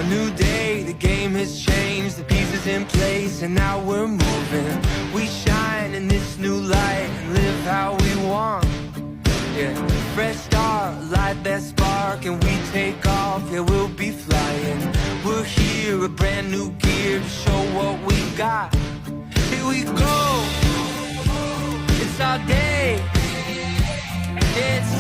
new day, the game has changed, the pieces in place, and now we're moving. We shine in this new light and live how we want. Yeah, fresh start, light that spark, and we take off. Yeah, we'll be flying. We're here, a brand new gear to show what we got. Here we go. It's our day. It's